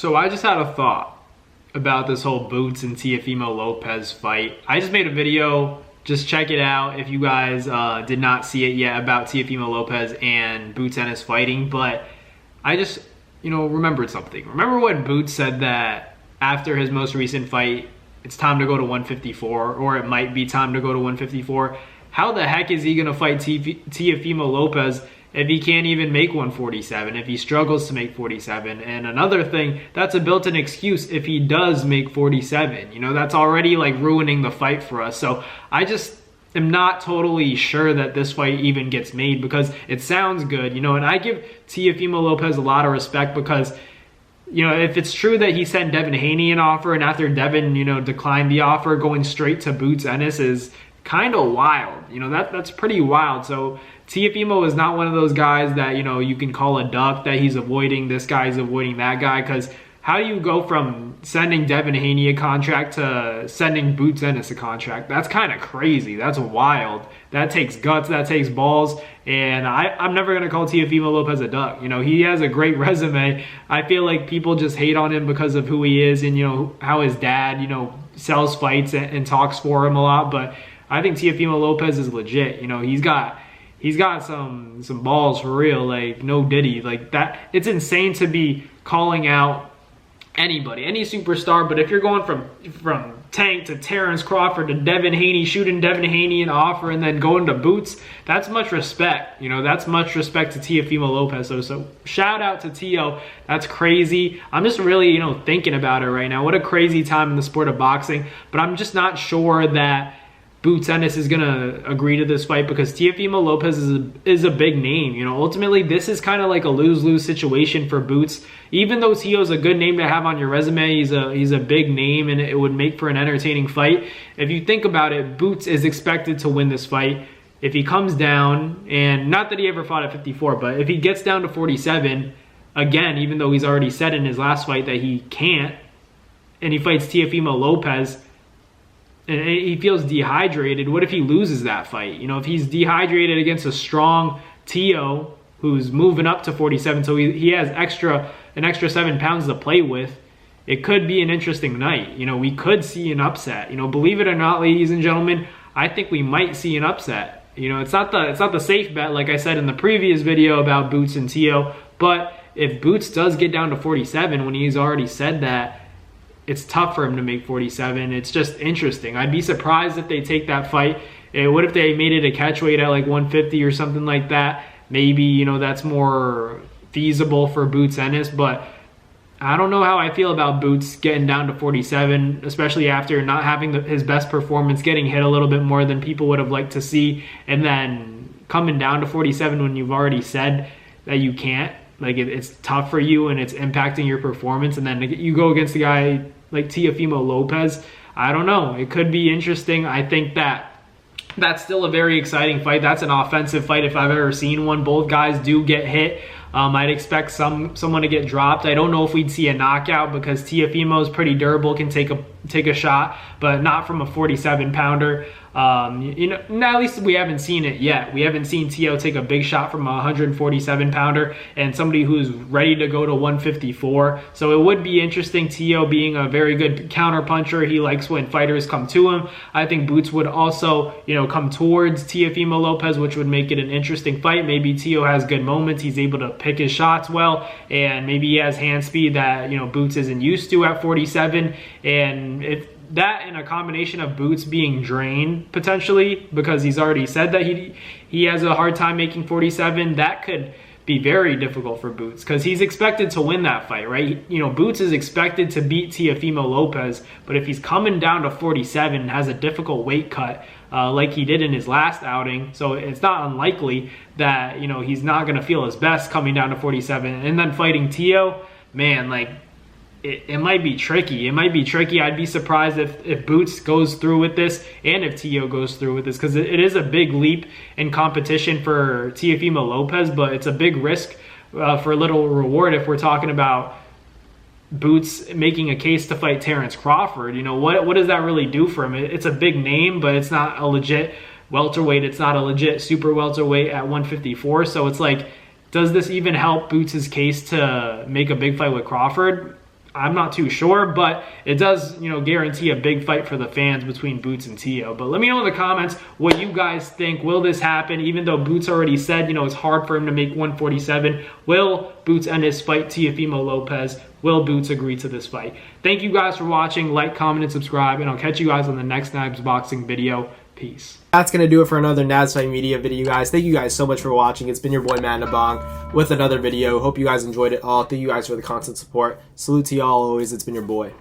So I just had a thought about this whole Boots and Teofimo Lopez fight. I just made a video, just check it out if you guys did not see it yet, about Teofimo Lopez and Boots Ennis fighting. But I just, remembered something. Remember when Boots said that after his most recent fight, it's time to go to 154, or it might be time to go to 154? How the heck is he going to fight Teofimo Lopez if he can't even make 147, if he struggles to make 47? And another thing, that's a built-in excuse if he does make 47. That's already like ruining the fight for us. So I just am not totally sure that this fight even gets made, because it sounds good, and I give Teofimo Lopez a lot of respect because, if it's true that he sent Devin Haney an offer, and after Devin, declined the offer, going straight to Boots Ennis is kind of wild. That's pretty wild. So Teofimo is not one of those guys that, you can call a duck, that he's avoiding this guy, he's avoiding that guy, because how do you go from sending Devin Haney a contract to sending Boots Ennis a contract? That's kind of crazy. That's wild. That takes guts, that takes balls, and I'm never going to call Teofimo Lopez a duck. He has a great resume. I feel like people just hate on him because of who he is and, how his dad, sells fights and talks for him a lot, but I think Teofimo Lopez is legit. He's got some balls for real, like no diddy. Like that, it's insane to be calling out anybody, any superstar, but if you're going from Tank to Terrence Crawford to Devin Haney, shooting Devin Haney an offer and then going to Boots, that's much respect. That's much respect to Teofimo Lopez. So shout out to Teo. That's crazy. I'm just really, thinking about it right now. What a crazy time in the sport of boxing, but I'm just not sure that Boots Ennis is going to agree to this fight, because Teofimo Lopez is a big name. Ultimately, this is kind of like a lose-lose situation for Boots. Even though Teo's a good name to have on your resume, he's a big name, and it would make for an entertaining fight. If you think about it, Boots is expected to win this fight. If he comes down, and not that he ever fought at 54, but if he gets down to 47, again, even though he's already said in his last fight that he can't, and he fights Teofimo Lopez, and he feels dehydrated, what if he loses that fight? If he's dehydrated against a strong Teo who's moving up to 47, so he has an extra 7 pounds to play with, it could be an interesting night. We could see an upset. Believe it or not, ladies and gentlemen, I think we might see an upset. It's not the safe bet, like I said in the previous video about Boots and Teo, but if Boots does get down to 47 when he's already said that, it's tough for him to make 47. It's just interesting. I'd be surprised if they take that fight. What if they made it a catchweight at like 150 or something like that? Maybe, that's more feasible for Boots Ennis, but I don't know how I feel about Boots getting down to 47, especially after not having his best performance, getting hit a little bit more than people would have liked to see, and then coming down to 47 when you've already said that you can't. Like, it's tough for you and it's impacting your performance, and then you go against a guy like Teofimo Lopez. I don't know. It could be interesting. I think that's still a very exciting fight. That's an offensive fight if I've ever seen one. Both guys do get hit. I'd expect someone to get dropped. I don't know if we'd see a knockout, because Teofimo is pretty durable, can take a shot, but not from a 47-pounder. At least we haven't seen it yet. We haven't seen Teo take a big shot from a 147-pounder and somebody who's ready to go to 154. So it would be interesting. Teo being a very good counterpuncher, he likes when fighters come to him. I think Boots would also, come towards Teofimo Lopez, which would make it an interesting fight. Maybe Teo has good moments. He's able to pick his shots well, and maybe he has hand speed that, Boots isn't used to at 47. And if that, in a combination of Boots being drained potentially, because he's already said that he has a hard time making 47, that could be very difficult for Boots, because he's expected to win that fight, right? Boots is expected to beat Teofimo Lopez, but if he's coming down to 47 and has a difficult weight cut like he did in his last outing, so it's not unlikely that he's not going to feel his best coming down to 47 and then fighting Teo. Man, like, it might be tricky. It might be tricky. I'd be surprised if Boots goes through with this and if Teo goes through with this, because it is a big leap in competition for Teofimo Lopez, but it's a big risk for a little reward if we're talking about Boots making a case to fight Terrence Crawford. What does that really do for him? It's a big name, but it's not a legit welterweight. It's not a legit super welterweight at 154. So it's like, does this even help Boots' case to make a big fight with Crawford? I'm not too sure, but it does, guarantee a big fight for the fans between Boots and Teo. But let me know in the comments what you guys think. Will this happen? Even though Boots already said, it's hard for him to make 147. Will Boots Ennis fight Teofimo Lopez? Will Boots agree to this fight? Thank you guys for watching. Like, comment, and subscribe, and I'll catch you guys on the next Nabs Boxing video. Peace. That's going to do it for another Nabs Fight Media video, guys. Thank you guys so much for watching. It's been your boy, Matt Nabong, with another video. Hope you guys enjoyed it all. Thank you guys for the constant support. Salute to y'all always. It's been your boy.